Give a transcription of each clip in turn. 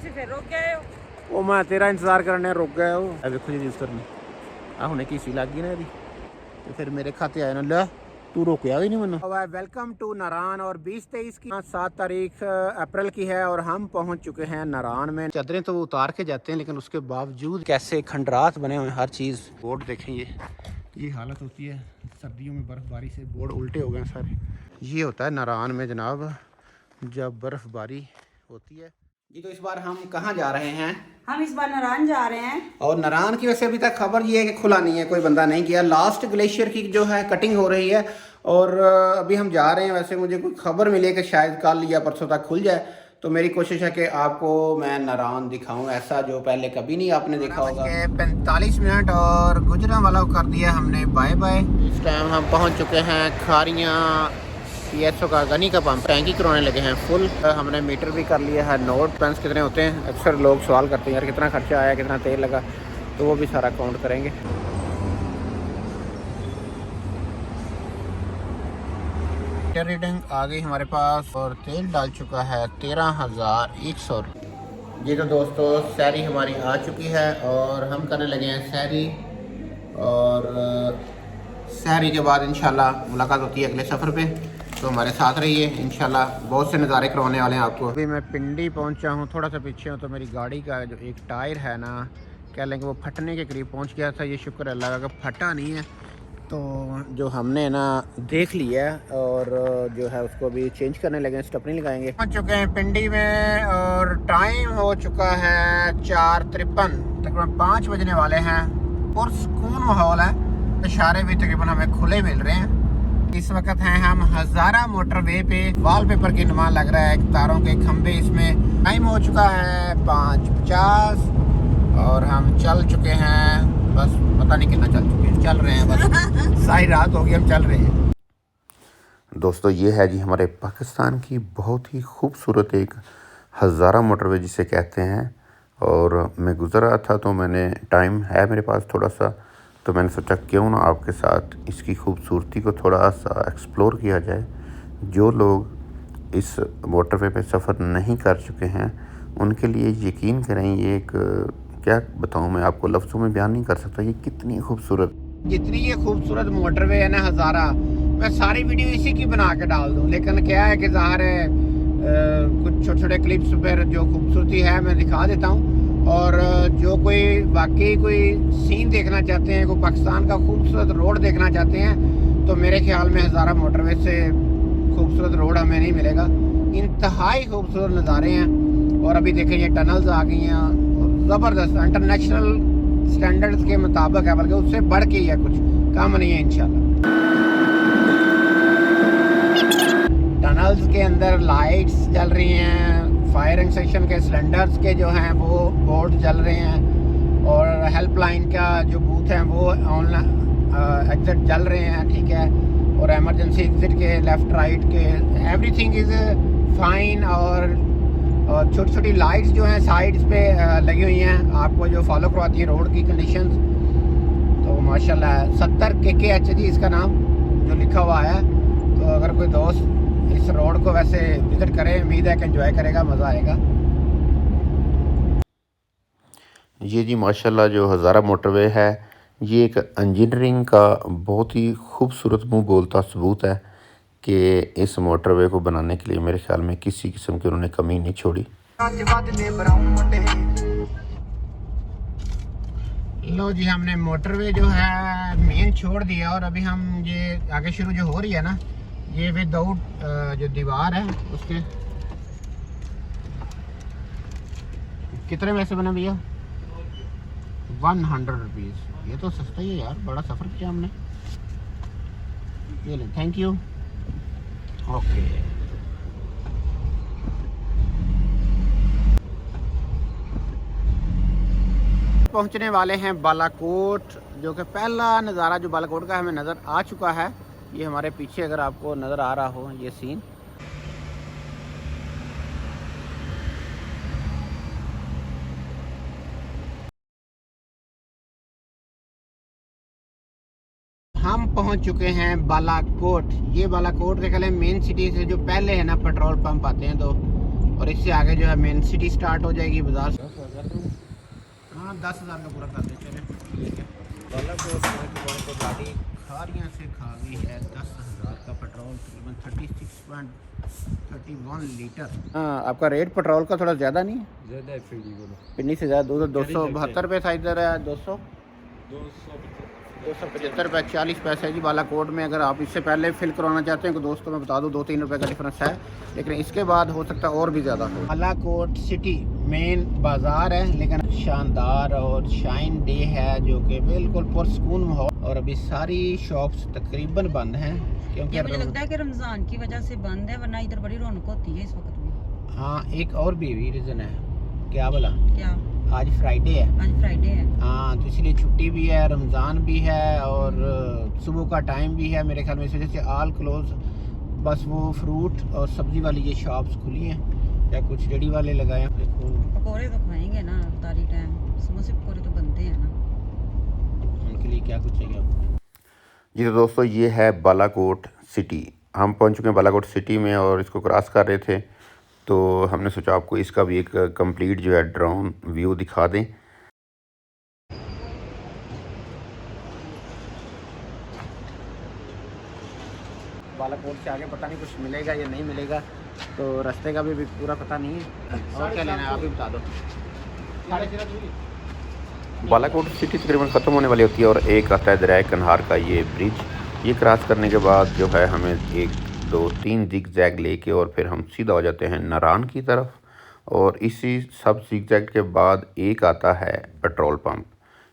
ਤੁਸੀਂ ਫਿਰ ਰੁਕ ਗਏ ਹੋ। ਉਹ ਮੈਂ ਤੇਰਾ ਇੰਤਜ਼ਾਰ ਕਰਨੇ ਰੁਕ ਗਿਆ ਉਹ। ਇਹ ਵੇਖੋ ਜੀ ਸਰ ਨੇ ਆ ਹੁਣੇ ਕੀਸੀ ਲੱਗ ਗਈ ਨਾ ਇਹਦੀ ਤੇ ਫਿਰ ਮੇਰੇ खाते आए ना ले तू रोकया ही नहीं मैंने। वेलकम टू नारायण और 20-23 की 7 तारीख अप्रैल की है और हम पहुंच चुके हैं नारायण में। चादरें तो उतार के जाते हैं लेकिन उसके बावजूद कैसे खंडरात बने हुए हैं हर चीज़। बोर्ड देखें ये हालत होती है सर्दियों में बर्फ़बारी से बोर्ड उल्टे हो गए हैं सारे। ये होता है नारायण में जनाब जब बर्फ़बारी होती है जी। तो इस बार हम कहाँ जा रहे हैं? हम इस बार नारायण जा रहे हैं और नारायण की वैसे अभी तक खबर ये है कि खुला नहीं है, कोई बंदा नहीं गया। लास्ट ग्लेशियर की जो है कटिंग हो रही है और अभी हम जा रहे हैं। वैसे मुझे कोई खबर मिली है कि शायद कल या परसों तक खुल जाए, तो मेरी कोशिश है कि आपको मैं नारायण दिखाऊं ऐसा जो पहले कभी नहीं आपने देखा होगा। 45 मिनट और गुजरा वाला कर दिया हमने बाय बाय। इस टाइम हम पहुँच चुके हैं खारियाँ PSO का गनी का पंप। टैंकी करवाने लगे हैं फुल। हमने मीटर भी कर लिया है नोट। पेंस कितने होते हैं अक्सर लोग सवाल करते हैं यार कितना खर्चा आया कितना तेल लगा, तो वो भी सारा काउंट करेंगे। रीडिंग आ गई हमारे पास और तेल डाल चुका है 13,100। जी तो दोस्तों सैरी हमारी आ चुकी है और हम करने लगे हैं सैरी और सैरी के बाद इंशाल्लाह मुलाकात होती है अगले सफ़र पे। तो हमारे साथ रहिए इंशाल्लाह बहुत से नज़ारे करवाने वाले हैं आपको। अभी मैं पिंडी पहुंचा हूं, थोड़ा सा पीछे हूं तो मेरी गाड़ी का जो एक टायर है ना कह लें कि वो फटने के करीब पहुंच गया था। ये शुक्र अल्लाह का फटा नहीं है, तो जो हमने ना देख लिया और जो है उसको भी चेंज करने लगे, स्टपनी लगाएंगे। पहुंच चुके हैं पिंडी में और टाइम हो चुका है 4:53, तकरीबन 5 बजने वाले हैं और सुकून माहौल है। इशारे भी तकरीबन हमें खुले मिल रहे हैं। इस वक्त हैं हम हज़ारा मोटरवे पे। वॉलपेपर की नुमा लग रहा है तारों के खंभे इसमें। टाइम हो चुका है 5:50 और हम चल चुके हैं, बस पता नहीं कितना चल चुके हैं, चल रहे हैं बस सारी रात हो गई हम चल रहे हैं। दोस्तों ये है जी हमारे पाकिस्तान की बहुत ही खूबसूरत एक हज़ारा मोटरवे जिसे कहते हैं। और मैं गुज़र रहा था तो मैंने टाइम है मेरे पास थोड़ा सा, तो मैंने सोचा क्यों ना आपके साथ इसकी खूबसूरती को थोड़ा सा एक्सप्लोर किया जाए। जो लोग इस मोटरवे पे सफ़र नहीं कर चुके हैं उनके लिए यकीन करें ये एक क्या बताऊं मैं आपको लफ्ज़ों में बयान नहीं कर सकता ये कितनी खूबसूरत। जितनी ये खूबसूरत मोटरवे है ना हज़ारा, मैं सारी वीडियो इसी की बना के डाल दूं, लेकिन क्या है कि ज़ाहिर है कुछ छोटे छोटे क्लिप्स पर जो खूबसूरती है मैं दिखा देता हूँ। और जो कोई वाकई कोई सीन देखना चाहते हैं, कोई पाकिस्तान का खूबसूरत रोड देखना चाहते हैं, तो मेरे ख्याल में हज़ारा मोटरवे से खूबसूरत रोड हमें नहीं मिलेगा। इंतहाई खूबसूरत नज़ारे हैं। और अभी देखें ये टनल्स आ गई हैं, ज़बरदस्त इंटरनेशनल स्टैंडर्ड्स के मुताबिक है, बल्कि उससे बढ़ के ही है, कुछ कम नहीं है इंशाल्लाह। टनल्स के अंदर लाइट्स जल रही हैं, फायरिंग सेक्शन के सिलेंडर्स के जो हैं वो बोर्ड जल रहे हैं और हेल्पलाइन का जो बूथ है वो ऑनलाइन एग्जिट जल रहे हैं, ठीक है। और एमरजेंसी एग्जिट के लेफ़्ट राइट के एवरीथिंग इज़ फाइन। और छोटी छोटी लाइट्स जो हैं साइड्स पे लगी हुई हैं, आपको जो फॉलो करवाती है रोड की कंडीशंस। तो माशाल्लाह 70 KKH जी इसका नाम जो लिखा हुआ है। तो अगर कोई दोस्त इस रोड को वैसे विजिट करे, उम्मीद है कि एंजॉय करेगा, मज़ा आएगा। ये जी माशाल्लाह जो हज़ारा मोटरवे है ये एक इंजीनियरिंग का बहुत ही खूबसूरत मुँह बोलता सबूत है कि इस मोटरवे को बनाने के लिए मेरे ख्याल में किसी किस्म की उन्होंने कमी नहीं छोड़ी। लो जी हमने मोटरवे जो है मेन छोड़ दिया और अभी हम ये आगे शुरू जो हो रही है ना, ये विदाउट जो दीवार है उसके कितने में से बना भैया? 100 रुपीज़। ये तो सस्ता ही है यार, बड़ा सफ़र किया हमने। ये ले, थैंक यू। ओके पहुंचने वाले हैं बालाकोट, जो कि पहला नज़ारा जो बालाकोट का हमें नज़र आ चुका है। ये हमारे पीछे अगर आपको नज़र आ रहा हो ये सीन। हम पहुंच चुके हैं बालाकोट। ये बालाकोट के कल मेन सिटी से जो पहले है ना पेट्रोल पंप आते हैं, तो और इससे आगे जो है मेन सिटी स्टार्ट हो जाएगी बाजार से। हाँ 10,000 का पूरा कर दे चले ठीक है। गाड़ी खारियाँ से खा गई है 10,000 का पेट्रोल तकरीबन 36.31 लीटर। हाँ आपका रेट पेट्रोल का थोड़ा ज़्यादा नहीं है? ज़्यादा है पिंडी से ज़्यादा 272 रुपये था इधर है 275 रुपये 40 पैसे जी। बालाकोट में अगर आप इससे पहले फिल करवाना चाहते हैं तो दोस्तों मैं बता दूं 2-3 रुपये का डिफरेंस है, लेकिन इसके बाद हो सकता है और भी ज़्यादा हो। बालाकोट सिटी मेन बाज़ार है लेकिन शानदार और शाइन डे है जो कि बिल्कुल पुरसकून माहौल, और अभी सारी शॉप्स तकरीबन बंद हैं क्योंकि मुझे लगता है कि रमज़ान की वजह से बंद है, वरना इधर बड़ी रौनक होती है इस वक्त में। हाँ एक और भी रीज़न है। क्या बोला? क्या? आज फ्राइडे है। आज फ्राइडे है हाँ तो इसलिए छुट्टी भी है, रमज़ान भी है और सुबह का टाइम भी है मेरे ख्याल में, इस वजह से ऑल क्लोज। बस वो फ्रूट और सब्ज़ी वाली ये शॉप्स खुली हैं या कुछ रेडी वाले लगाए हैं। देखो पकौड़े तो खाएंगे ना तारी टाइम, समोसे पकौड़े तो बनते हैं ना, उनके लिए क्या कुछ चाहिए। जी तो दोस्तों ये है बालाकोट सिटी। हम पहुंच चुके हैं बालाकोट सिटी में और इसको क्रॉस कर रहे थे तो हमने सोचा आपको इसका भी एक कंप्लीट जो है ड्रोन व्यू दिखा दें। बालाकोट से आगे पता नहीं कुछ मिलेगा या नहीं मिलेगा, तो रास्ते का भी पूरा पता नहीं है। और क्या लेना है आप ही बता दो। बालाकोट सिटी तकरीबन ख़त्म होने वाली होती है और एक आता है दरिया कन्हार का ये ब्रिज। ये क्रॉस करने के बाद जो है हमें 1, 2, 3 जिग जैग लेके और फिर हम सीधा हो जाते हैं नारान की तरफ, और इसी सब जिग जैग के बाद एक आता है पेट्रोल पंप।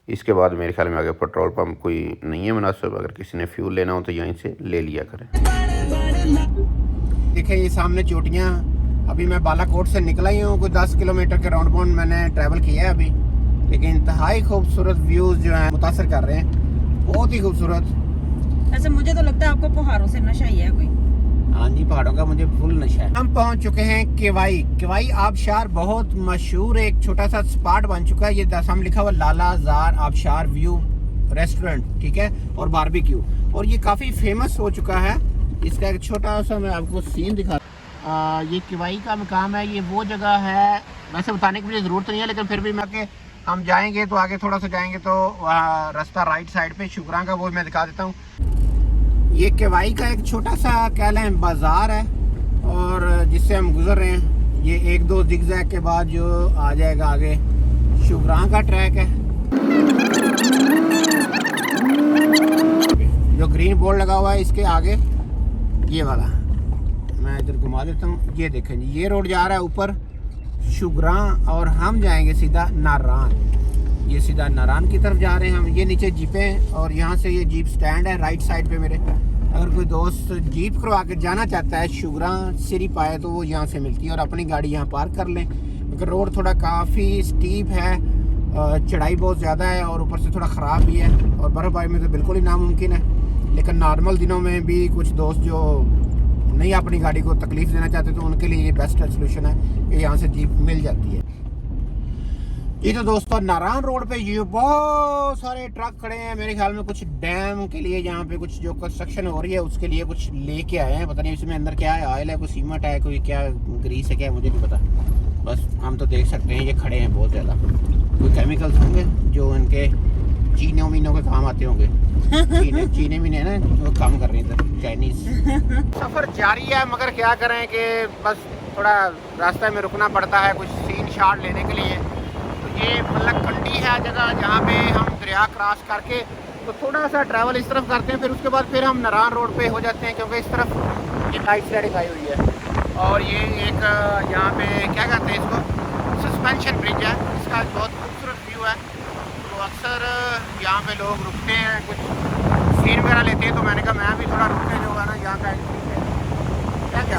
इसके बाद मेरे ख्याल में आगे पेट्रोल पंप कोई नहीं है मुनासिब, अगर किसी ने फ्यूल लेना हो तो यहीं से ले लिया करें। देखें ये सामने चोटियाँ, अभी मैं बालाकोट से निकला ही हूँ, कोई 10 किलोमीटर के राउंड बाउंड मैंने ट्रैवल किया है अभी, लेकिन इंतहाई खूबसूरत व्यूज़ जो हैं मुतासर कर रहे हैं, बहुत ही खूबसूरत। ऐसे मुझे तो लगता है आपको पहाड़ों से नशा ही है कोई। हाँ जी पहाड़ों का मुझे फुल नशा है। हम पहुंच चुके हैं केवाई आबशार, बहुत मशहूर एक छोटा सा स्पॉट बन चुका है। ये सामने लिखा हुआ लाला जार आबशार व्यू रेस्टोरेंट, ठीक है, और बारबेक्यू, और ये काफ़ी फेमस हो चुका है। इसका एक छोटा सा मैं आपको सीन दिखा। ये केवाई का मकाम है, ये वो जगह है, वैसे बताने की मुझे ज़रूरत नहीं है लेकिन फिर भी मैं के हम जाएंगे तो आगे थोड़ा सा जाएंगे तो वहाँ रास्ता राइट साइड पे शुक्रान का वो मैं दिखा देता हूँ। ये केवाई का एक छोटा सा कह लें बाज़ार है और जिससे हम गुजर रहे हैं। ये 1-2 जिगजैग के बाद जो आ जाएगा आगे शुक्रान का ट्रैक है। जो ग्रीन बोर्ड लगा हुआ है इसके आगे ये वाला, मैं इधर घुमा देता हूँ। ये देखें जी ये रोड जा रहा है ऊपर शुक्रान और हम जाएंगे सीधा नारान। ये सीधा नारान की तरफ जा रहे हैं हम। ये नीचे जीपें और यहाँ से ये जीप स्टैंड है राइट साइड पे मेरे। अगर कोई दोस्त जीप करवा के जाना चाहता है शुक्रान सिरी पाए तो वो यहाँ से मिलती है और अपनी गाड़ी यहाँ पार्क कर लें, क्योंकि रोड थोड़ा काफ़ी स्टीप है, चढ़ाई बहुत ज़्यादा है और ऊपर से थोड़ा ख़राब भी है, और बर्फ़बारी में तो बिल्कुल ही नामुमकिन है। लेकिन नॉर्मल दिनों में भी कुछ दोस्त जो नहीं अपनी गाड़ी को तकलीफ़ देना चाहते तो उनके लिए ये बेस्ट सोल्यूशन है कि यहाँ से जीप मिल जाती है। ये तो दोस्तों नारायण रोड पे ये बहुत सारे ट्रक खड़े हैं, मेरे ख्याल में कुछ डैम के लिए यहाँ पे कुछ जो कंस्ट्रक्शन हो रही है उसके लिए कुछ लेके आए हैं। पता नहीं इसमें अंदर क्या है, ऑयल है, कोई सीमेंट है, कोई क्या ग्रीस है, क्या है मुझे नहीं पता। बस हम तो देख सकते हैं ये खड़े हैं बहुत ज़्यादा। कोई केमिकल्स होंगे जो इनके चीनों मीनों के काम आते होंगे। चीने मीने ना वो काम कर रहे हैं चाइनीज। सफ़र जारी है मगर क्या करें कि बस थोड़ा रास्ते में रुकना पड़ता है कुछ सीन शॉट लेने के लिए। ये मल्लकंडी है जगह जहाँ पे हम दरिया क्रॉस करके तो थोड़ा सा ट्रैवल इस तरफ करते हैं, फिर उसके बाद फिर हम नारायण रोड पे हो जाते हैं, क्योंकि इस तरफ ये नाइट स्लाइडिंग आई हुई है। और ये एक यहाँ पे क्या कहते हैं इसको, सस्पेंशन ब्रिज है, इसका बहुत खूबसूरत व्यू है। तो अक्सर यहाँ पे लोग रुकते हैं, कुछ सीन वगैरह लेते हैं, तो मैंने कहा मैं भी थोड़ा रुकने जो है ना यहाँ का क्या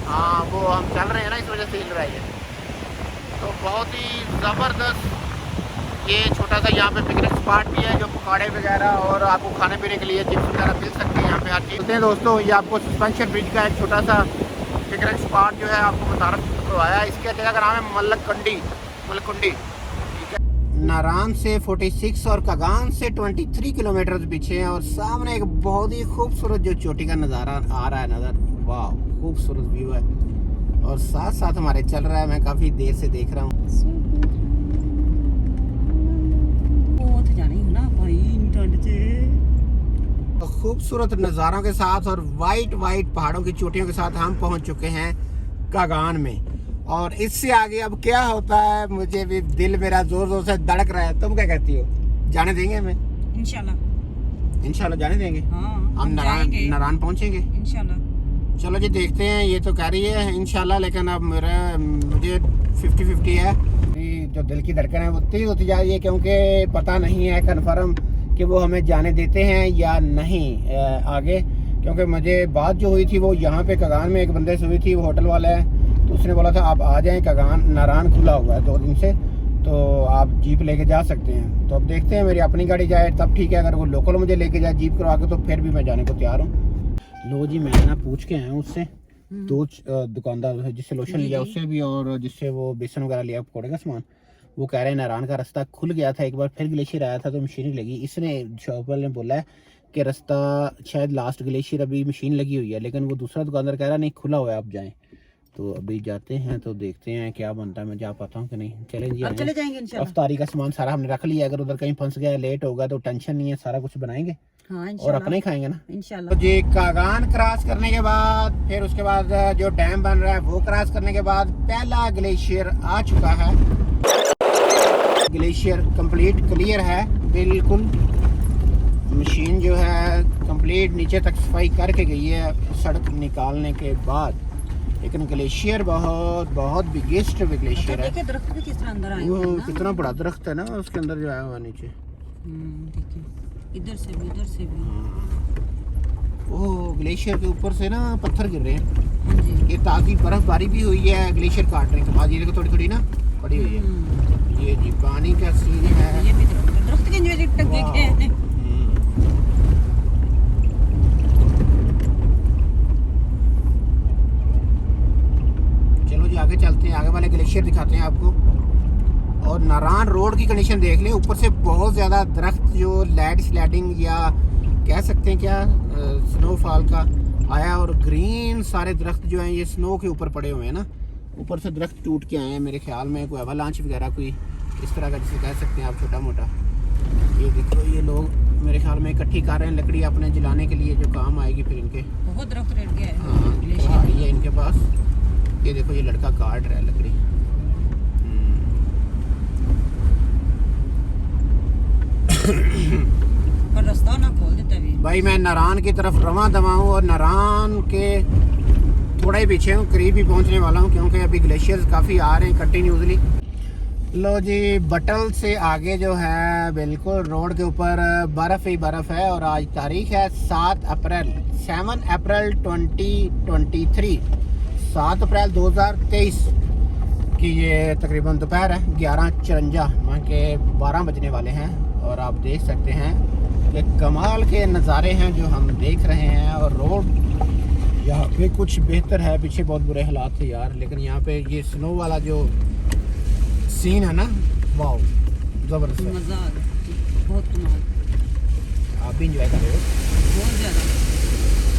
हाँ वो हम चल रहे हैं ना इस वजह से हिल रहा है। तो बहुत ही ज़बरदस्त ये छोटा सा यहाँ पे पिकनिक स्पॉट भी है, जो पकौड़े वगैरह और आपको खाने पीने के लिए चिप्स वगैरह मिल सकते हैं यहाँ पे हर चीज़। हैं दोस्तों ये आपको सस्पेंशन ब्रिज का एक छोटा सा पिकनिक स्पॉट जो है आपको मुतारफ करवाया। इसके जगह का नाम है मल्लकुंडी। ठीक है, नारायण से 46 और कगान से 23 किलोमीटर पीछे है, और सामने एक बहुत ही खूबसूरत जो चोटी का नज़ारा आ रहा है नज़र, वाह खूबसूरत व्यू है। और साथ साथ हमारे चल रहा है, मैं काफ़ी देर से देख रहा हूँ। बहुत जानी है ना भाई ठंड से। तो खूबसूरत नज़ारों के साथ और वाइट वाइट पहाड़ों की चोटियों के साथ हम पहुंच चुके हैं कागान में। और इससे आगे अब क्या होता है मुझे भी दिल मेरा जोर जोर से धड़क रहा है। तुम क्या कहती हो, जाने देंगे हमें? इंशाल्लाह जाने देंगे। हाँ, हम नारायण पहुंचेंगे इंशाल्लाह। चलो जी देखते हैं। ये तो कह रही है इंशाल्लाह, लेकिन अब मुझे 50-50 है। जो दिल की धड़कन है वो तेज होती जा रही है, क्योंकि पता नहीं है कन्फर्म कि वो हमें जाने देते हैं या नहीं आगे। क्योंकि मुझे बात जो हुई थी वो यहाँ पे कागान में एक बंदे से हुई थी, वो होटल वाला है, तो उसने बोला था आप आ जाएं, कागान नारायण खुला हुआ है 2 दिन से, तो आप जीप लेके जा सकते हैं। तो अब देखते हैं, मेरी अपनी गाड़ी जाए तब ठीक है, अगर वो लोकल मुझे लेके जाए जीप करवा के तो फिर भी मैं जाने को तैयार हूँ। लो जी, मैं ना पूछ के आया हूँ उससे, 2 दुकानदार जिससे लोशन लिया उससे भी, और जिससे वो बेसन वगैरह लिया पकौड़े का सामान, वो कह रहे हैं नारायण का रास्ता खुल गया था, एक बार फिर ग्लेशियर आया था तो मशीन लगी। इसने शॉप वाले ने बोला है कि रास्ता शायद लास्ट ग्लेशियर अभी मशीन लगी हुई है, लेकिन वो दूसरा दुकानदार कह रहा नहीं खुला हुआ है, आप जाएं। तो अभी जाते हैं तो देखते हैं क्या बनता है, मैं जा पाता हूँ कि नहीं। चलें जी, चले जाएंगे इंशाल्लाह। अफ्तारी का सामान सारा हमने रख लिया, अगर उधर कहीं फंस गया लेट होगा तो टेंशन नहीं है, सारा कुछ बनाएंगे। हाँ, और अपने ही खाएंगे ना इंशाल्लाह। तो जी कागान क्रॉस करने के बाद फिर उसके बाद जो डैम बन रहा है वो क्रॉस करने के बाद पहला ग्लेशियर आ चुका है। ग्लेशियर कंप्लीट क्लियर है बिल्कुल, मशीन जो है कंप्लीट नीचे तक सफाई करके गई है सड़क निकालने के बाद। लेकिन ग्लेशियर बहुत बहुत बिगेस्ट ग्लेशियर है। देखिए दरख्त भी किस तरह अंदर आए वो हुए हैं ना। कितना बड़ा दरख्त है ना उसके अंदर जो आया हुआ नीचे। देखिए इधर से भी वो ग्लेशियर के ऊपर से ना पत्थर गिर रहे हैं। हाँ जी। ये ताज़ी बर्फबारी भी हुई है ग्लेशियर काटने के बाद, ये देखो थोड़ी थोड़ी ना पड़ी हुई है। ये जी पानी का सीन है। ये भी दरख्त के नीचे टक देखे। चलो जी आगे चलते हैं, आगे वाले ग्लेशियर दिखाते हैं आपको। और नारायण रोड की कंडीशन देख लें, ऊपर से बहुत ज़्यादा दरख्त जो लैंड स्लाइडिंग या कह सकते हैं क्या स्नोफॉल का आया, और ग्रीन सारे दरख्त जो हैं ये स्नो के ऊपर पड़े हुए हैं ना, ऊपर से दरख्त टूट के आए हैं। मेरे ख्याल में कोई अवालांच वगैरह कोई इस तरह का जिसे कह सकते हैं आप छोटा मोटा। ये देखो ये लोग मेरे ख्याल में इकट्ठी कर रहे हैं लकड़ी अपने जलाने के लिए, जो काम आएगी फिर इनके। बहुत दरख्त रेट गया है। हाँ ये है इनके पास। ये देखो ये लड़का काट रहा है लकड़ी। पर रास्ता ना खोल देता भी। भाई मैं नारायण की तरफ रवां दवा हूँ, और नारायण के थोड़ा ही पीछे हूँ, करीब ही पहुँचने वाला हूँ, क्योंकि अभी ग्लेशियर्स काफ़ी आ रहे हैं कंटिन्यूसली। लो जी बटल से आगे जो है बिल्कुल रोड के ऊपर बर्फ़ ही बर्फ़ है। और आज तारीख है 7 अप्रैल 2023, 7 अप्रैल 2023 की ये तकरीबन दोपहर है 11:54 वहाँ के 12 बजने वाले हैं। और आप देख सकते हैं कि कमाल के नज़ारे हैं जो हम देख रहे हैं। और रोड यहाँ पे कुछ बेहतर है, पीछे बहुत बुरे हालात थे यार, लेकिन यहाँ पे ये स्नो वाला जो सीन है ना, वाह ज़बरदस्त है। मज़ा आ रहा, बहुत कमाल। आप भी इंजॉय कर रहे हो बहुत ज़्यादा।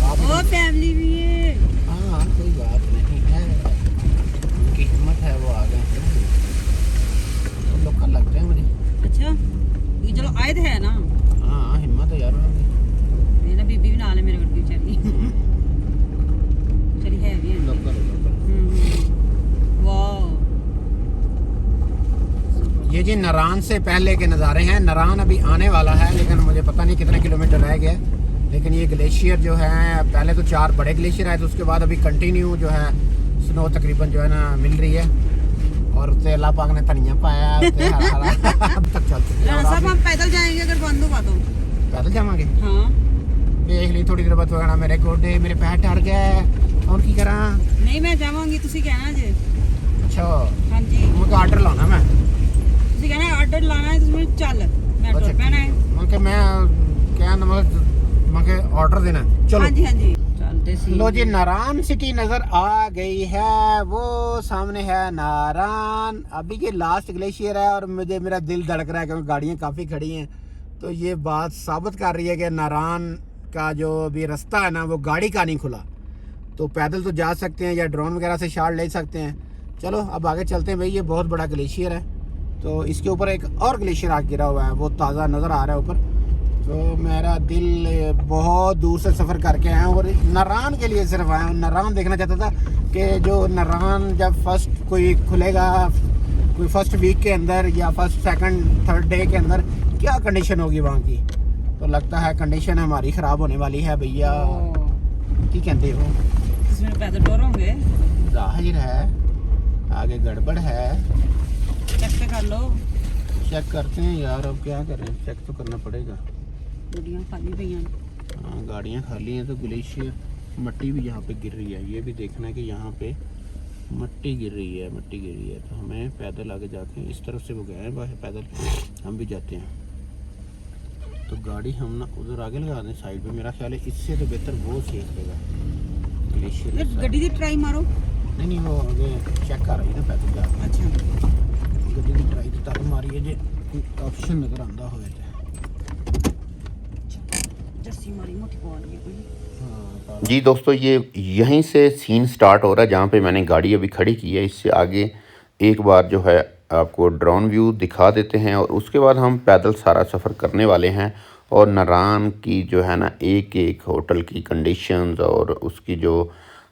आप और फैमिली भी है। हाँ कोई बात नहीं है, उनकी हिम्मत है वो आ गए हैं। तुम लोग कल लगते हैं मुझे। अच्छा ये चलो आए थे है ना। हाँ हिम्मत है यार उनकी। मेरा बीबी भी नाल है मेरे गड्डी चली चली है भी है। लोकल वाह ये जी नारायण से पहले के नज़ारे हैं। नारायण अभी आने वाला है, लेकिन मुझे पता नहीं कितने किलोमीटर रह गया। लेकिन ये ग्लेशियर जो है पहले तो 4 बड़े ग्लेशियर आए थे, उसके बाद अभी कंटिन्यू जो है स्नो तकरीबन जो है ना मिल रही है। और उत्ते अल्लाह पाक ने धनिया पाया उत्ते हरा अब तक चल चुके हैं। सब हम पैदल जाएंगे अगर बंद होगा तो। पैदल जावांगे। हाँ देख ली थोड़ी देर बाद वगैरह मेरे गोडे मेरे पैर डर गए और की करा। नहीं मैं जावांगी, तुसी कहना जे। अच्छा हाँ जी मुझे ऑर्डर लाना मैं। तुसी कहना ऑर्डर लाना है तो चल मैं अच्छा, टुर पैना है। मैं क्या मुझे ऑर्डर देना है। चलो हाँ जी चलते सी। लो जी नारायण सिटी नजर आ गई है, वो सामने है नारायण। अभी ये लास्ट ग्लेशियर है और मुझे मेरा दिल धड़क रहा है क्योंकि गाड़ियाँ काफ़ी खड़ी हैं। तो ये बात साबित कर रही है कि नारायण का जो भी रास्ता है ना वो गाड़ी का नहीं खुला। तो पैदल तो जा सकते हैं या ड्रोन वगैरह से शॉट ले सकते हैं। चलो अब आगे चलते हैं भाई। ये बहुत बड़ा ग्लेशियर है, तो इसके ऊपर एक और ग्लेशियर आगे गिरा हुआ है, वो ताज़ा नज़र आ रहा है ऊपर। तो मेरा दिल बहुत दूर से सफ़र करके आया हूँ और नारान के लिए सिर्फ आया हूँ। नारान देखना चाहता था कि जो नारान जब फर्स्ट कोई खुलेगा, कोई फर्स्ट वीक के अंदर या फर्स्ट सेकंड थर्ड डे के अंदर क्या कंडीशन होगी वहाँ की। तो लगता है कंडीशन हमारी ख़राब होने वाली है भैया। क्या कहते हो? इसमें पैदल डोर होंगे, जाहिर है आगे गड़बड़ है। चेक कर लो। चेक करते हैं यार, अब क्या करें, चेक तो करना पड़ेगा। गाड़ियाँ खाली पई हैं। हाँ गाड़ियाँ खाली हैं, तो ग्लेशियर मट्टी भी यहाँ पे गिर रही है। ये भी देखना है कि यहाँ पे मट्टी गिर रही है, मट्टी गिर रही है। तो हमें पैदल आगे जाके इस तरफ से वो गए हैं बाहर, पैदल हम भी जाते हैं। तो गाड़ी हम ना उधर आगे लगा दें साइड पे। मेरा ख्याल है इससे तो बेहतर वो सेफ रहेगा ग्लेशियर। गड्डी दी ट्राई मारो। नहीं वो आगे चेक कर रही है ना पैदल जा। अच्छा गड्डी की ट्राई तो तब मारी है जो ऑप्शन नज़र आंदा होए तो। जर्सी मारी मोटी पॉइंट है कोई। हाँ जी दोस्तों, ये यहीं से सीन स्टार्ट हो रहा है जहाँ पे मैंने गाड़ी अभी खड़ी की है। इससे आगे एक बार जो है आपको ड्रोन व्यू दिखा देते हैं और उसके बाद हम पैदल सारा सफ़र करने वाले हैं। और नारान की जो है ना एक एक होटल की कंडीशंस और उसकी जो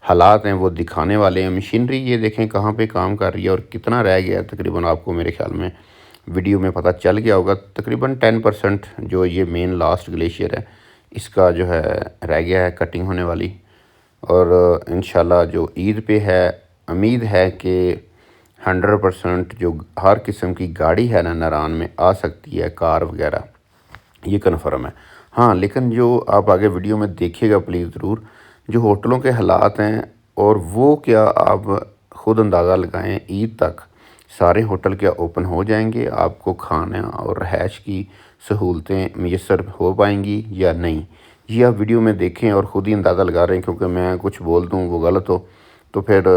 हालात हैं वो दिखाने वाले हैं। मशीनरी ये देखें कहाँ पे काम कर रही है और कितना रह गया है। तकरीबन आपको मेरे ख्याल में वीडियो में पता चल गया होगा। तकरीबन 10% जो ये मेन लास्ट ग्लेशियर है इसका जो है रह गया है कटिंग होने वाली। और इंशाल्लाह जो ईद पे है, उम्मीद है कि 100% जो हर किस्म की गाड़ी है ना नारान में आ सकती है, कार वगैरह, ये कन्फर्म है। हाँ लेकिन जो आप आगे वीडियो में देखिएगा प्लीज़ ज़रूर, जो होटलों के हालात हैं और वो क्या आप ख़ुद अंदाज़ा लगाएं ईद तक सारे होटल क्या ओपन हो जाएंगे, आपको खाना और रहायश की सहूलतें मैसर हो पाएंगी या नहीं, ये आप वीडियो में देखें और ख़ुद ही अंदाज़ा लगा रहे हैं। क्योंकि मैं कुछ बोल दूँ वो गलत हो तो फिर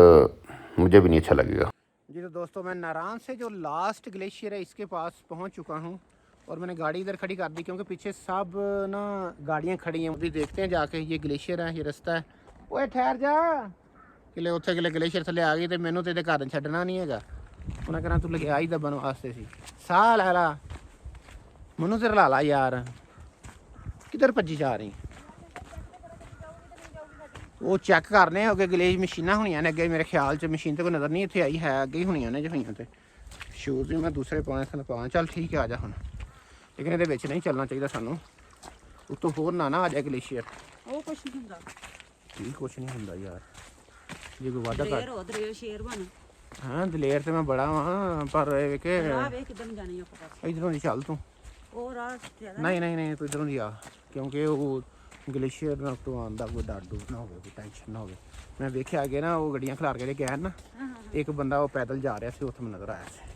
मुझे भी नहीं अच्छा लगेगा। जी तो दोस्तों, मैं नारान से जो लास्ट ग्लेशियर है इसके पास पहुंच चुका हूं और मैंने गाड़ी इधर खड़ी कर दी क्योंकि पीछे सब ना गाड़ियां खड़ी हैं। अभी देखते हैं जाके, ये ग्लेशियर है, ये रास्ता है। ओए ठहर जा किले उत्थे किले ग्लेशियर थले आ गई तो मैनू तो घर छड्डना नहीं हैगा। उन्हें कहना तू लगे आई दबन वास्ते सी साह लै ला, मैनू तो रला ला यार, किधर भज्जी जा रही? वो चेक करने अगे ग्लेज मशीनां होनियां ने अगे, मेरे ख्याल च मशीन तो कोई नज़र नहीं इत्थे आई है, अगे ही होनियां ने जो होइयां ते। शूज़ भी मैं दूसरे पाने पा। चल ठीक है आ जा हुण, लेकिन ये नहीं चलना चाहिए सानू। उत्तों होर ना आ जाए ग्लेशियर। ਉਹ ਕੁਛ ਨਹੀਂ ਹੁੰਦਾ। ठीक कुछ नहीं होंदा यार, जे कोई वादा ਦਲੇਰ कर। ਹੋ ਦਲੇਰ ਸ਼ੇਰ ਬਣ। हाँ दलेर तो मैं बड़ा हाँ, पर के ਰਾਹ ਵੇ ਕਿੱਦਾਂ ਨੂੰ ਜਾਣੀ ਆਪਾਂ ਪਾਸ। इधरों दी चल तू। ਉਹ ਰਾਹ ਜ਼ਿਆਦਾ नहीं नहीं नहीं, तू इधरों दी आ, क्योंकि वो ग्लेशियर ना तो आंदा कोई डर डूर ना हो, कोई टेंशन ना हो। मैं वेख्या अगे ना वो गड्डियां खिलार के गया ना, एक बंदा वो पैदल जा रहा सी, उत्थे मैं नजर आया सी।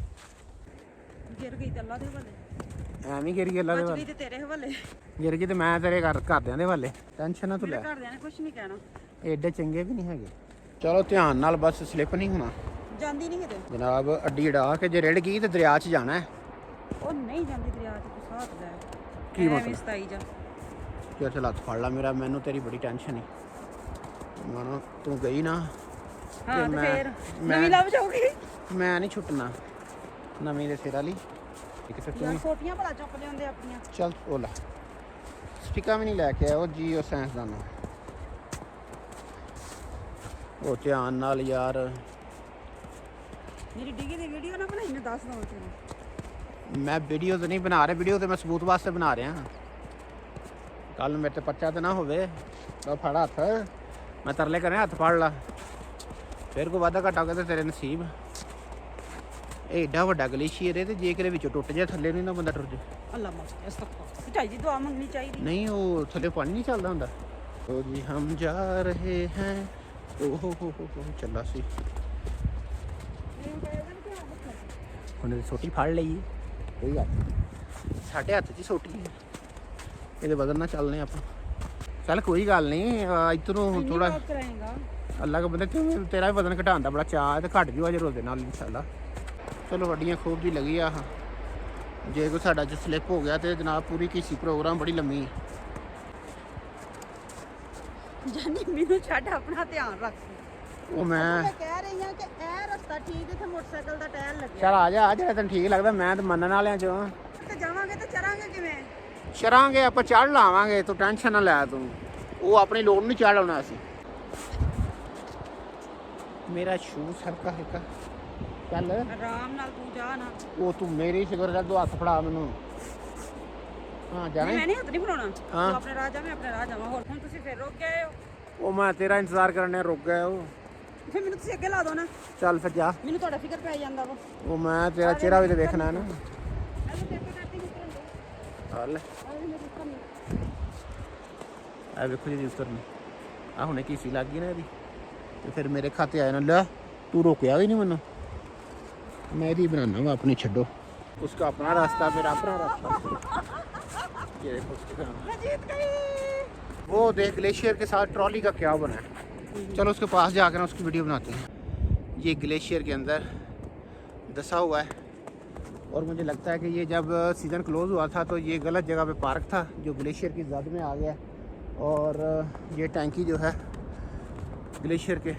ਗਿਰ ਗਈ ਤੇ ਅੱਲਾ ਦੇ ਹਵਾਲੇ। ਐਵੇਂ ਗਿਰ ਗਿਆ ਅੱਲਾ ਦੇ ਬਚ ਵਾਲੇ। ਗਈ ਤੇ ਤੇਰੇ ਹਵਾਲੇ। ਗਿਰ ਗਈ ਤੇ ਮੈਂ ਤੇਰੇ ਘਰਦਿਆਂ ਦੇ ਵਾਲੇ, ਟੈਨਸ਼ਨ ਨਾ ਤੂੰ ਲੈ। ਘਰਦਿਆਂ ਨੇ ਕੁਛ ਨਹੀਂ ਕਹਿਣਾ। ਐਡੇ ਚੰਗੇ ਵੀ ਨਹੀਂ ਹੈਗੇ। ਚਲੋ ਧਿਆਨ ਨਾਲ, ਬਸ ਸਲਿੱਪ ਨਹੀਂ ਹੋਣਾ ਜਾਂਦੀ ਨਹੀਂ ਕਿਤੇ। ਜਨਾਬ। ਅੱਡੀ ਅੜਾ ਕੇ ਜੇ ਰਿੜ ਗਈ ਤੇ ਦਰਿਆ 'ਚ ਜਾਣਾ ਹੈ। ਉਹ ਨਹੀਂ ਜਾਂਦੀ ਦਰਿਆ 'ਚ, ਤੂੰ ਸਾਥ ਲੈ। ਕੀ ਮਤਲਬ? ਐਵੇਂ ਸਤਾਈ ਜਾ। ਚਲ ਚਲ ਹੱਥ ਫੜ ਲਾ ਮੇਰਾ, ਮੈਨੂੰ ਤੇਰੀ ਬੜੀ ਟੈਨਸ਼ਨ ਹੈ। ਮਾਨੋ ਤੂੰ ਗਈ ਨਾ ਹਾਂ ਤੇ ਫੇਰ ਮੈਂ ਨਵੀਂ ਲੱਭ ਜਾਊਗੀ। ਮੈਂ ਨਹੀਂ ਛੁੱਟਣਾ ਨਵੀਂ ਦੇ ਸਿਰ ਵਾਲੀ। ਇੱਕ ਤੇ ਤੂੰ ਯਾਰ ਸੋਟੀਆਂ ਭਲਾ ਚੁੱਕ ਲਿਆਉਂਦੇ ਆਪਣੀਆਂ। ਚੱਲ ਉਹ ਲੈ ਸਟਿੱਕਾਂ ਵੀ ਨਹੀਂ ਲੈ ਕੇ ਆਇਆ ਉਹ ਜੀ, ਉਹ ਸਾਇੰਸਦਾਨ ਉਹ ਧਿਆਨ ਨਾਲ ਯਾਰ। ਮੇਰੀ ਡਿੱਗੀ ਦੀ ਵੀਡੀਓ ਨਾ ਬਣਾਈ, ਮੈਂ ਦੱਸ ਦਵਾਂ ਤੈਨੂੰ। ਮੈਂ ਵੀਡੀਓ ਤਾਂ ਨਹੀਂ ਬਣਾ ਰਿਹਾ, ਵੀਡੀਓ ਤੇ ਮੈਂ ਸਬੂਤ ਵਾਸਤੇ ਬਣਾ ਰਿਹਾ। ਕੱਲ ਨੂੰ ਮੇਰੇ ਤੇ ਪਰਚਾ ਤਾਂ ਨਾ ਹੋਵੇ। ਤਾਂ ਫੜ ਹੱਥ, ਮੈਂ ਤਰਲੇ ਕਰੇ ਹੱਥ ਫੜ ਲਾ, ਫਿਰ ਕੋਈ ਵਾਧਾ ਘਾਟਾ ਹੋਵੇ ਤਾਂ ਤੇਰੇ ਨਸੀਬ। ਇਹ ਏਡਾ ਵੱਡਾ ਗਲੇਸ਼ੀਅਰ ਹੈ ਤੇ ਜੇ ਕਿਤੇ ਵਿੱਚੋਂ ਟੁੱਟ ਜਾਏ ਥੱਲੇ ਨਹੀਂ ਨਾ ਬੰਦਾ ਟੁੱਟ ਜਾਏ। ਅੱਲਾ ਮਾਫ ਇਸ ਤੱਕ ਢਾਈ ਦੀ ਦੁਆ ਮੰਗਣੀ ਚਾਹੀਦੀ। नहीं वो थले पानी नहीं चलता होंदा। तो जी हम जा रहे हैं, ओहो हो चला सी हुण सोटी फड़ लई, कोई गल साडे हत्थ च सोटी है, ਇਹਦੇ ਬਦਲ ਨਾਲ ਚੱਲਨੇ ਆਪਾਂ। ਚੱਲ ਕੋਈ ਗੱਲ ਨਹੀਂ, ਇੱਧਰੋਂ ਥੋੜਾ ਕਰਾਏਗਾ ਅੱਲਾ ਦਾ ਬੰਦਾ। ਤੇਰਾ ਵੀ ਵਜ਼ਨ ਘਟਾਉਣ ਦਾ ਬੜਾ ਚਾਅ ਤੇ ਘਟ ਜੂ ਅਜ ਰੋਜ਼ ਦੇ ਨਾਲ ਇਨਸ਼ਾਅੱਲਾ। ਚਲੋ ਵੱਡੀਆਂ ਖੂਬ ਦੀ ਲੱਗੀ ਆ। ਜੇ ਕੋਈ ਸਾਡਾ ਚ ਸਲਿੱਪ ਹੋ ਗਿਆ ਤੇ ਜਨਾਬ ਪੂਰੀ ਕੀਸੀ ਪ੍ਰੋਗਰਾਮ ਬੜੀ ਲੰਮੀ ਹੈ। ਜਾਨੀ ਮੈਨੂੰ ਛੱਡ ਆਪਣਾ ਧਿਆਨ ਰੱਖ ਉਹ ਮੈਂ ਕਹਿ ਰਹੀ ਹਾਂ ਕਿ ਇਹ ਰਸਤਾ ਠੀਕ ਇੱਥੇ ਮੋਟਰਸਾਈਕਲ ਦਾ ਟਾਇਰ ਲੱਗਿਆ ਚੱਲ ਆ ਜਾ ਜਿਹੜਾ ਤੈਨੂੰ ਠੀਕ ਲੱਗਦਾ ਮੈਂ ਤਾਂ ਮੰਨਣ ਵਾਲਿਆਂ ਚੋਂ ਤੇ ਜਾਵਾਂਗੇ ਤੇ ਚਰਾਂਗੇ ਕਿਵੇਂ ਚਰਾਂਗੇ ਆਪਾਂ ਚੜ ਲਾਵਾਂਗੇ ਤੂੰ ਟੈਨਸ਼ਨ ਨਾ ਲੈ ਤੂੰ ਉਹ ਆਪਣੀ ਲੋੜ ਨਹੀਂ ਚੜ ਆਉਣਾ ਅਸੀਂ ਮੇਰਾ ਸ਼ੂ ਸਰਕਾ ਹੈਕਾ ਚੱਲ ਆਰਾਮ ਨਾਲ ਤੂੰ ਜਾ ਨਾ ਉਹ ਤੂੰ ਮੇਰੀ ਫਿਕਰ ਕਰ ਤੂੰ ਹੱਥ ਫੜਾ ਮੈਨੂੰ ਹਾਂ ਜਾਣਾ ਮੈਂ ਨਹੀਂ ਹੱਥ ਨਹੀਂ ਫੜਾਉਣਾ ਹਾਂ। ਤੂੰ ਆਪਣੇ ਰਾਹ ਜਾ ਮੈਂ ਆਪਣੇ ਰਾਹ ਜਾਵਾਂ ਹੋਰ ਹੁਣ ਤੁਸੀਂ ਫਿਰ ਰੁਕ ਗਏ ਹੋ ਉਹ ਮੈਂ ਤੇਰਾ ਇੰਤਜ਼ਾਰ ਕਰਨੇ ਰੁਕ ਗਿਆ ਉਹ ਫਿਰ ਮੈਨੂੰ ਤੁਸੀਂ ਅੱਗੇ ਲਾ ਦਿਓ ਨਾ ਚੱਲ ਫਿਰ ਜਾ ਮੈਨੂੰ ਤੁਹਾਡਾ ਫਿਕਰ ਪੈ ਜਾਂਦਾ ਵਾ ਉਹ ਮੈਂ ਤੇਰਾ ਚਿਹਰਾ ਵੀ ਤੇ ਵੇਖਣਾ ਹੈ ਨਾ ਐਵੇਂ ਤੇ ਕਰਤੀ ਨਿਕਲਣ ਚੱਲ ਐਵੇਂ ਮੇਰੇ ਉੱਪਰ ਨਹੀਂ ਆ ਵੇਖੋ ਜੀ ਉਤਰਨੀ ਆ ਹੁਣੇ ਕੀ ਸੀ ਲੱਗ ਗਈ ਨਾ ਇਹਦੀ ਤੇ ਫਿਰ ਮੇਰੇ ਖਾਤੇ ਆਇਆ ਨਾ ਲੈ ਤੂੰ ਰੋਕਿਆ ਵੀ नहीं ਮੈਨੂੰ मैं ही बनाना हूँ अपनी छड्डो उसका अपना रास्ता मेरा अपना रास्ता ये देखो उसके मैं जीत गई वो देख ग्लेशियर के साथ ट्रॉली का क्या बना है चलो उसके पास जाकर ना उसकी वीडियो बनाते हैं ये ग्लेशियर के अंदर धंसा हुआ है और मुझे लगता है कि ये जब सीज़न क्लोज़ हुआ था तो ये गलत जगह पे पार्क था जो ग्लेशियर की जद में आ गया और ये टैंकी जो है ग्लेशियर के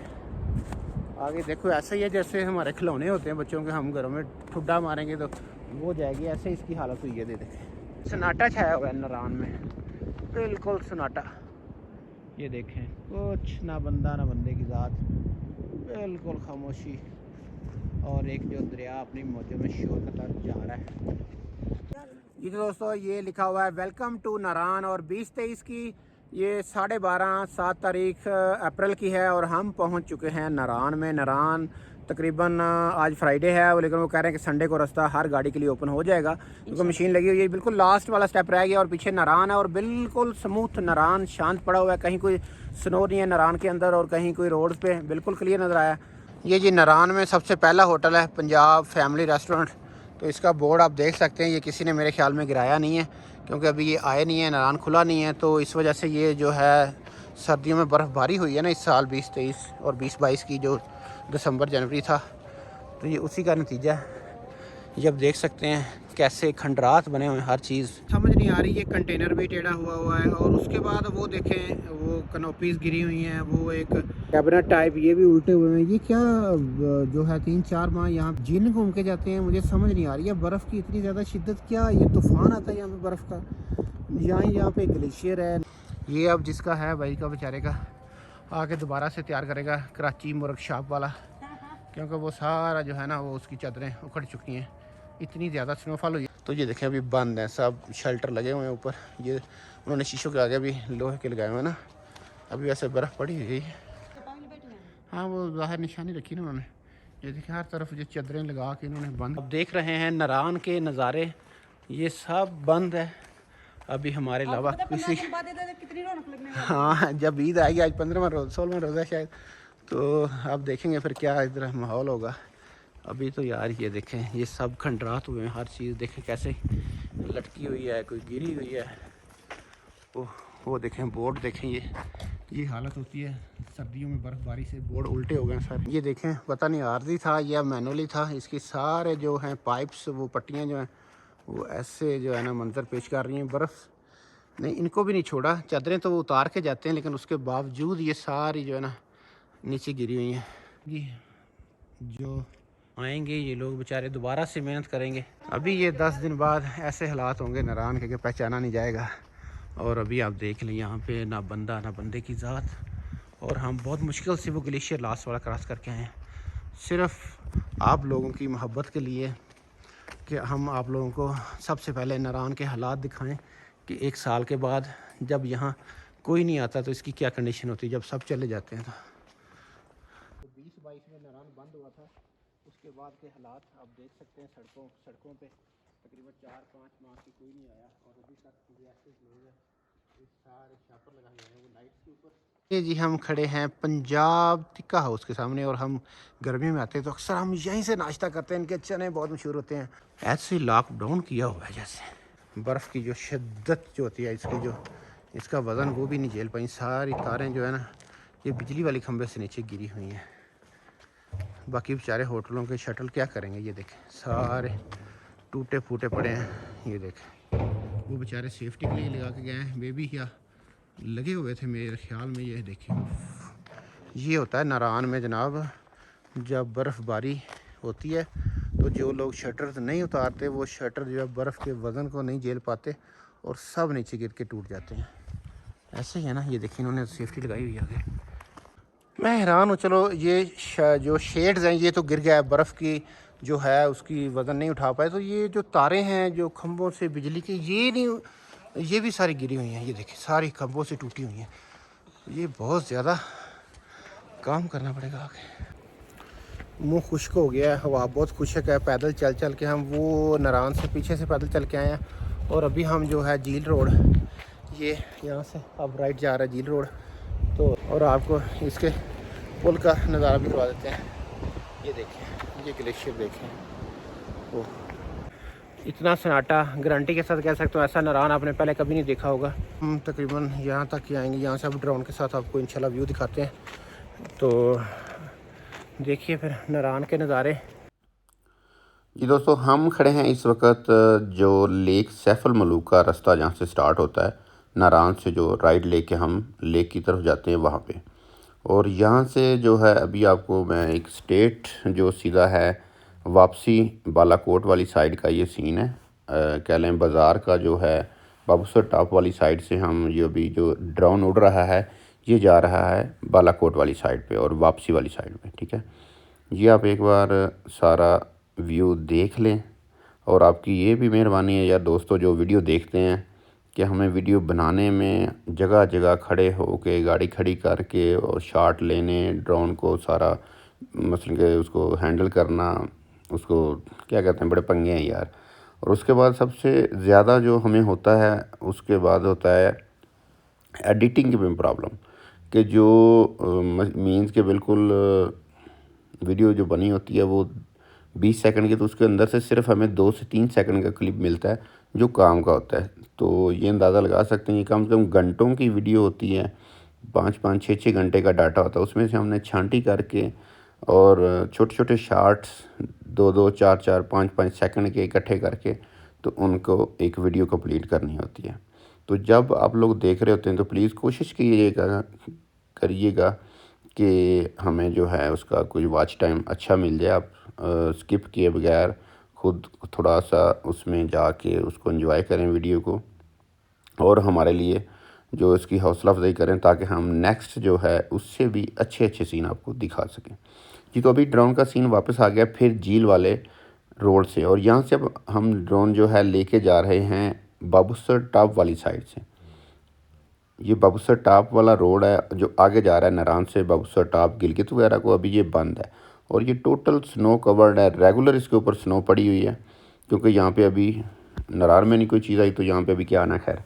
आगे देखो ऐसा ही है जैसे हमारे खिलौने होते हैं बच्चों के हम घरों में ठुड्डा मारेंगे तो वो जाएगी ऐसे इसकी हालत हुई है दे देखें सन्नाटा छाया हुआ है नारान में बिल्कुल सन्नाटा ये देखें कुछ ना बंदा ना बंदे की ज़ात बिल्कुल खामोशी और एक जो दरिया अपनी मौजों में शोर का तरफ जा रहा है ये तो दोस्तों ये लिखा हुआ है वेलकम टू नारान और 2023 की ये 12:30 तारीख अप्रैल की है और हम पहुंच चुके हैं नारान में। नारान तकरीबन आज फ्राइडे है लेकिन वो कह रहे हैं कि संडे को रास्ता हर गाड़ी के लिए ओपन हो जाएगा क्योंकि मशीन लगी हुई है। बिल्कुल लास्ट वाला स्टेप रह गया और पीछे नारान है और बिल्कुल स्मूथ नारान शांत पड़ा हुआ है, कहीं कोई स्नो नहीं है नारान के अंदर और कहीं कोई रोड पे बिल्कुल क्लियर नज़र आया। ये जी नारान में सबसे पहला होटल है पंजाब फैमिली रेस्टोरेंट, तो इसका बोर्ड आप देख सकते हैं। ये किसी ने मेरे ख्याल में गिराया नहीं है क्योंकि अभी ये आए नहीं है, नारान खुला नहीं है, तो इस वजह से ये जो है सर्दियों में बर्फ़बारी हुई है ना इस साल 2023 और 2022 की जो दिसंबर जनवरी था, तो ये उसी का नतीजा है। ये आप देख सकते हैं कैसे खंडरात बने हुए हैं, हर चीज़ समझ नहीं आ रही। ये कंटेनर भी टेढ़ा हुआ है और उसके बाद वो देखें वो कनोपीज़ गिरी हुई हैं, वो एक कैबिनेट टाइप ये भी उल्टे हुए हैं। ये क्या जो है 3-4 माह यहाँ जिन घूम के जाते हैं, मुझे समझ नहीं आ रही है। बर्फ़ की इतनी ज़्यादा शिद्दत, क्या ये तूफ़ान आता है यहाँ पे बर्फ़ का। यहाँ पे ग्लेशियर है। ये अब जिसका है भाई का बेचारे का आके दोबारा से तैयार करेगा कराची वर्कशॉप वाला, क्योंकि वो सारा जो है ना वो उसकी चादरें उखड़ चुकी हैं, इतनी ज़्यादा स्नोफॉल हुई है। तो ये देखें अभी बंद है, सब शेल्टर लगे हुए हैं ऊपर। ये उन्होंने शीशों के आगे भी लोहे के लगाए हुए हैं ना, अभी वैसे बर्फ़ पड़ी हुई है। हाँ वो बाहर निशानी रखी ना उन्होंने। ये देखें हर तरफ जो चादरें लगा के इन्होंने बंद। अब देख रहे हैं नारान के नज़ारे, ये सब बंद है अभी हमारे अलावा किसी। हाँ जब ईद आएगी, आज 15वां रोज़ 16वां रोज़ा शायद, तो अब देखेंगे फिर क्या इधर माहौल होगा। अभी तो यार ये देखें ये सब खंडरात हुए हैं, हर चीज़ देखें कैसे लटकी हुई है, कोई गिरी हुई है। वो देखें बोर्ड देखें, ये हालत होती है सर्दियों में बर्फ़बारी से, बोर्ड उल्टे हो गए सर। ये देखें पता नहीं आर्जी था या मैनुअली था, इसकी सारे जो हैं पाइप्स वो पट्टियाँ जो हैं वो ऐसे जो है ना मंजर पेश कर रही हैं। बर्फ़ नहीं इनको भी नहीं छोड़ा, चादरें तो वो उतार के जाते हैं लेकिन उसके बावजूद ये सारी जो है ना नीचे गिरी हुई हैं। जो आएंगे ये लोग बेचारे दोबारा से मेहनत करेंगे। अभी ये 10 दिन बाद ऐसे हालात होंगे नारान के कि पहचाना नहीं जाएगा। और अभी आप देख लें यहाँ पे ना बंदा ना बंदे की ज़ात, और हम बहुत मुश्किल से वो ग्लेशियर लास्ट वाला क्रॉस करके आए हैं, सिर्फ आप लोगों की मोहब्बत के लिए कि हम आप लोगों को सबसे पहले नारान के हालात दिखाएं कि 1 साल के बाद जब यहाँ कोई नहीं आता तो इसकी क्या कंडीशन होती है जब सब चले जाते हैं। तो 2022 में नारान बंद हुआ था, उसके बाद के हालात आप देख सकते हैं। सड़कों पे तकरीबन 4-5 माह से कोई नहीं आया और अभी तक ये ऐसे लोग हैं, ये सारे शापर लगाए हुए हैं वो लाइट्स के ऊपर। ये जी हम खड़े हैं पंजाब टिक्का हाउस के सामने, और हम गर्मी में आते हैं तो अक्सर हम यहीं से नाश्ता करते हैं। इनके चने बहुत मशहूर होते हैं। ऐसे लॉकडाउन किया हुआ है जैसे बर्फ़ की जो शिद्दत जो होती है, इसकी जो इसका वज़न वो भी नहीं झेल पाई। सारी तारें जो है ना ये बिजली वाली खंभे से नीचे गिरी हुई हैं। बाकी बेचारे होटलों के शटल क्या करेंगे, ये देखें सारे टूटे फूटे पड़े हैं। ये देखें वो बेचारे सेफ्टी के लिए लगा के गए हैं, बेबी या लगे हुए थे मेरे ख्याल में। ये देखिए, ये होता है नारान में जनाब, जब बर्फ़बारी होती है तो जो लोग शटर नहीं उतारते वो शटर जो है बर्फ़ के वज़न को नहीं झेल पाते और सब नीचे गिर के टूट जाते हैं। ऐसे ही है ना, ये देखिए इन्होंने सेफ्टी लगाई हुई है आगे। मैं हैरान हूँ। चलो ये जो शेड्स हैं ये तो गिर गया है, बर्फ़ की जो है उसकी वज़न नहीं उठा पाए। तो ये जो तारें हैं जो खंभों से बिजली की, ये नहीं, ये भी सारी गिरी हुई हैं। ये देखिए सारी खंभों से टूटी हुई हैं। ये बहुत ज़्यादा काम करना पड़ेगा आगे। मुंह खुश्क हो गया है, हवा बहुत खुश्क है। पैदल चल चल के हम वो नारान से पीछे से पैदल चल के आए हैं और अभी हम जो है झील रोड, ये यहाँ से अब राइट जा रहा है झील रोड। तो और आपको इसके पुल का नज़ारा भी करवा देते हैं। ये देखें, ये ग्लेशियर देखें, वो इतना सन्नाटा, गारंटी के साथ कह सकते हो ऐसा नारान आपने पहले कभी नहीं देखा होगा। हम तकरीबन यहाँ तक ही आएंगे, यहाँ से अब ड्रोन के साथ आपको इंशाल्लाह व्यू दिखाते हैं। तो देखिए फिर नारान के नज़ारे। जी दोस्तों, हम खड़े हैं इस वक्त जो लेक सैफ अल मलूक का रास्ता जहाँ से स्टार्ट होता है, नारान से जो राइड लेके हम लेक की तरफ जाते हैं वहाँ पे। और यहाँ से जो है अभी आपको मैं एक स्टेट जो सीधा है वापसी बालाकोट वाली साइड का ये सीन है। कह लें बाज़ार का जो है बाबूसर टॉप वाली साइड से हम ये अभी जो ड्रोन उड़ रहा है ये जा रहा है बालाकोट वाली साइड पे और वापसी वाली साइड पे। ठीक है, ये आप एक बार सारा व्यू देख लें। और आपकी ये भी मेहरबानी है यार दोस्तों जो वीडियो देखते हैं कि हमें वीडियो बनाने में जगह जगह खड़े हो के गाड़ी खड़ी करके और शॉट लेने, ड्रोन को सारा मसलन के उसको हैंडल करना, उसको क्या कहते हैं, बड़े पंगे हैं यार। और उसके बाद सबसे ज़्यादा जो हमें होता है उसके बाद होता है एडिटिंग की भी प्रॉब्लम, कि जो मीन्स के बिल्कुल वीडियो जो बनी होती है वो 20 सेकंड की, तो उसके अंदर से सिर्फ हमें 2 से 3 सेकंड का क्लिप मिलता है जो काम का होता है। तो ये अंदाज़ा लगा सकते हैं, ये कम से कम घंटों की वीडियो होती है, 5-5, 6-6 घंटे का डाटा होता है। उसमें से हमने छांटी करके और छोटे छोटे शार्ट्स 2-2, 4-4, 5-5 सेकंड के इकट्ठे करके तो उनको एक वीडियो कंप्लीट करनी होती है। तो जब आप लोग देख रहे होते हैं तो प्लीज़ कोशिश करिएगा कि हमें जो है उसका कोई वॉच टाइम अच्छा मिल जाए। आप स्किप किए बगैर खुद थोड़ा सा उसमें जाके उसको एंजॉय करें वीडियो को, और हमारे लिए जो इसकी हौसला अफजाई करें ताकि हम नेक्स्ट जो है उससे भी अच्छे अच्छे सीन आपको दिखा सकें। जी, तो अभी ड्रोन का सीन वापस आ गया फिर झील वाले रोड से, और यहाँ से अब हम ड्रोन जो है लेके जा रहे हैं बाबूसर टॉप वाली साइड से। ये बाबूसर टॉप वाला रोड है जो आगे जा रहा है नारान से बाबूसर टॉप गिलगित वगैरह को, अभी ये बंद है और ये टोटल स्नो कवर्ड है। रेगुलर इसके ऊपर स्नो पड़ी हुई है क्योंकि यहाँ पे अभी नारान में नहीं कोई चीज़ आई तो यहाँ पे अभी क्या आना। खैर,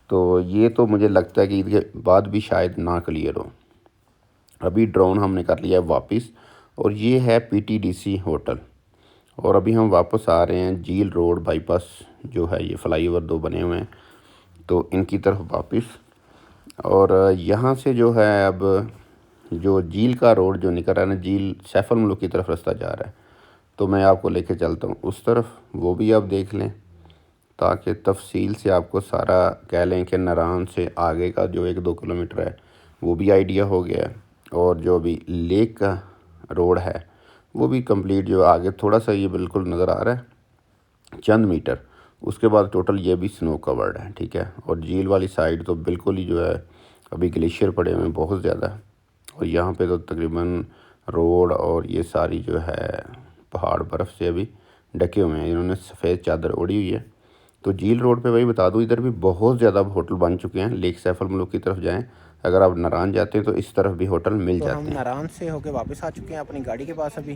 तो ये तो मुझे लगता है कि इसके बाद भी शायद ना क्लियर हो। अभी ड्रोन हमने कर लिया है वापस, और ये है PTDC होटल। और अभी हम वापस आ रहे हैं झील रोड बाईपास जो है, ये फ्लाईओवर 2 बने हुए हैं तो इनकी तरफ वापस। और यहाँ से जो है अब जो झील का रोड जो निकल रहा है ना, झील सैफ अल मलूक की तरफ रास्ता जा रहा है, तो मैं आपको लेके चलता हूँ उस तरफ, वो भी आप देख लें ताकि तफसील से आपको सारा कह लें कि नारान से आगे का जो 1-2 किलोमीटर है वो भी आइडिया हो गया है। और जो अभी लेक का रोड है वो भी कंप्लीट, जो आगे थोड़ा सा ये बिल्कुल नज़र आ रहा है चंद मीटर, उसके बाद टोटल ये भी स्नो कवर्ड है। ठीक है, और झील वाली साइड तो बिल्कुल ही जो है अभी ग्लेशियर पड़े हुए हैं बहुत ज़्यादा, और यहाँ पे तो तकरीबन रोड और ये सारी जो है पहाड़ बर्फ़ से अभी ढके हुए हैं, इन्होंने सफ़ेद चादर ओढ़ी हुई है। तो झील रोड पे वही बता दूँ, इधर भी बहुत ज़्यादा होटल बन चुके हैं। लेक सैफ अल मलूक की तरफ जाएं, अगर आप नारान जाते हैं तो इस तरफ भी होटल मिल जाते हैं। हम नारान से होके वापस आ चुके हैं अपनी गाड़ी के पास अभी।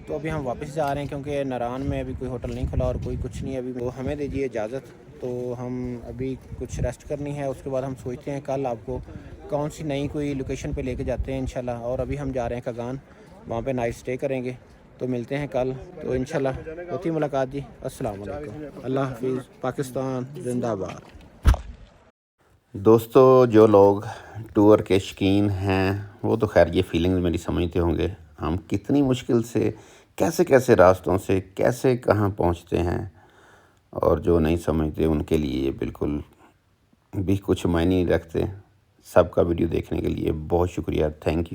तो अभी हम वापस जा रहे हैं क्योंकि नारान में अभी कोई होटल नहीं खुला और कोई कुछ नहीं अभी। तो हमें दीजिए इजाज़त, तो हम अभी कुछ रेस्ट करनी है, उसके बाद हम सोचते हैं कल आपको कौन सी नई कोई लोकेशन पे लेके जाते हैं इंशाल्लाह। और अभी हम जा रहे हैं कगान, वहाँ पे नाइट स्टे करेंगे, तो मिलते हैं कल। तो इंशाल्लाह होती मुलाकात जी। अस्सलाम वालेकुम, अल्लाह हाफिज़, पाकिस्तान जिंदाबाद। दोस्तों, जो लोग टूर के शौकीन हैं वो तो खैर ये फीलिंग्स मेरी समझते होंगे, हम कितनी मुश्किल से कैसे कैसे रास्तों से कैसे कहाँ पहुँचते हैं, और जो नहीं समझते उनके लिए बिल्कुल भी कुछ मायने नहीं रखते। सबका वीडियो देखने के लिए बहुत शुक्रिया, थैंक यू।